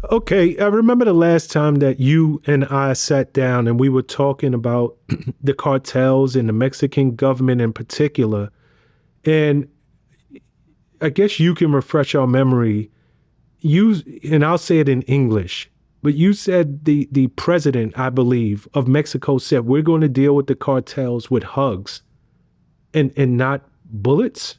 Okay, I remember the last time that you and I sat down and we were talking about the cartels and the Mexican government in particular. And I guess you can refresh our memory. You and I'll say it in English, but you said the president, I believe, of Mexico said we're going to deal with the cartels with hugs and not bullets.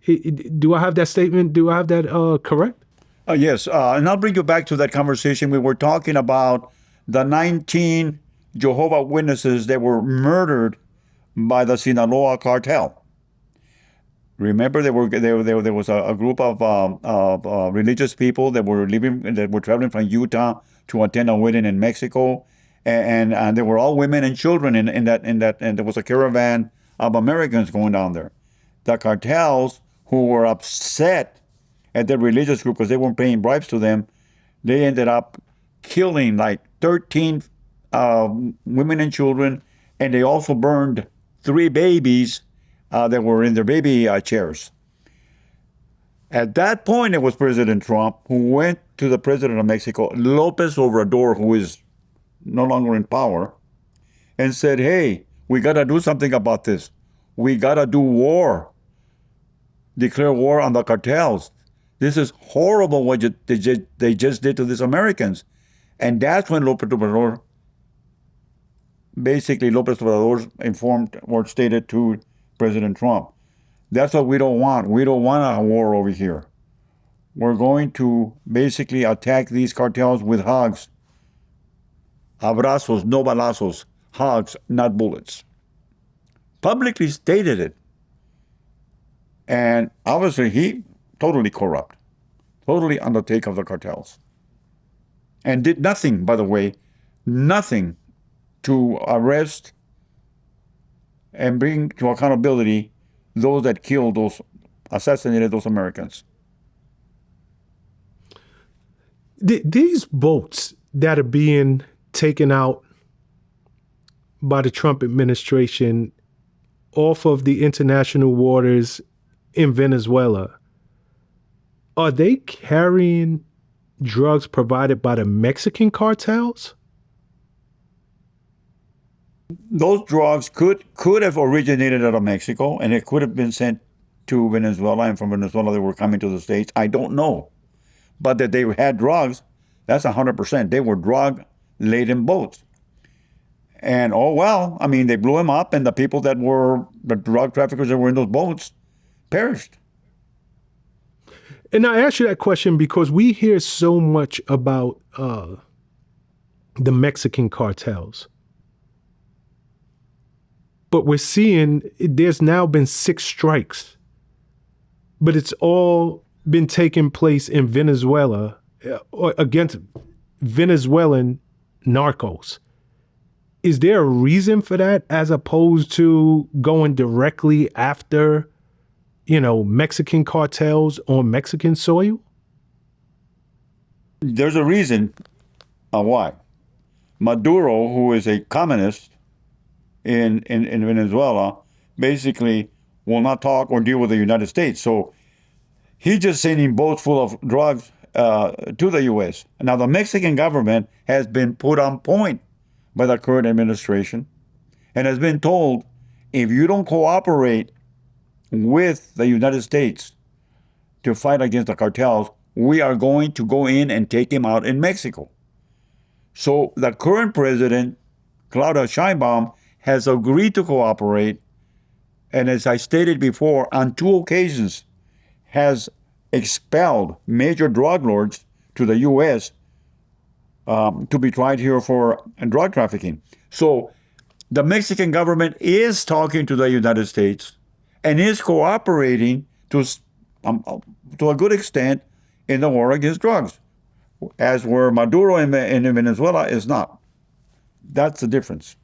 Do I have that statement? Do I have that correct? Yes, and I'll bring you back to that conversation. We were talking about the 19 Jehovah Witnesses that were murdered by the Sinaloa cartel. Remember, there was a group of religious people that were traveling from Utah to attend a wedding in Mexico, and they were all women and children and there was a caravan of Americans going down there. The cartels, who were upset at the religious group because they weren't paying bribes to them, they ended up killing like 13 women and children, and they also burned 3 babies that were in their baby chairs. At that point, it was President Trump who went to the president of Mexico, López Obrador, who is no longer in power, and said, hey, we got to do something about this. We got to do war, declare war on the cartels. This is horrible what they just did to these Americans. And that's when López Obrador informed or stated to President Trump, that's what we don't want. We don't want a war over here. We're going to basically attack these cartels with hugs. Abrazos, no balazos. Hugs, not bullets. Publicly stated it. And obviously he totally corrupt, totally on the take of the cartels. And did nothing, by the way, nothing to arrest and bring to accountability those that assassinated those Americans. These boats that are being taken out by the Trump administration off of the international waters in Venezuela, are they carrying drugs provided by the Mexican cartels? Those drugs could have originated out of Mexico, and it could have been sent to Venezuela, and from Venezuela they were coming to the States. I don't know. But that they had drugs, that's 100%. They were drug-laden boats. And oh well, I mean, they blew them up, and the people that were the drug traffickers that were in those boats perished. And I ask you that question because we hear so much about the Mexican cartels. But we're seeing there's now been 6 strikes, but it's all been taking place in Venezuela against Venezuelan narcos. Is there a reason for that as opposed to going directly after, Mexican cartels on Mexican soil? There's a reason why. Maduro, who is a communist in Venezuela, basically will not talk or deal with the United States. So he's just sending boats full of drugs to the U.S. Now, the Mexican government has been put on point by the current administration and has been told, if you don't cooperate with the United States to fight against the cartels, we are going to go in and take him out in Mexico. So the current president, Claudia Sheinbaum, has agreed to cooperate, and as I stated before, on 2 occasions has expelled major drug lords to the U.S. To be tried here for drug trafficking. So the Mexican government is talking to the United States and is cooperating to a good extent in the war against drugs, as where Maduro in Venezuela is not. That's the difference.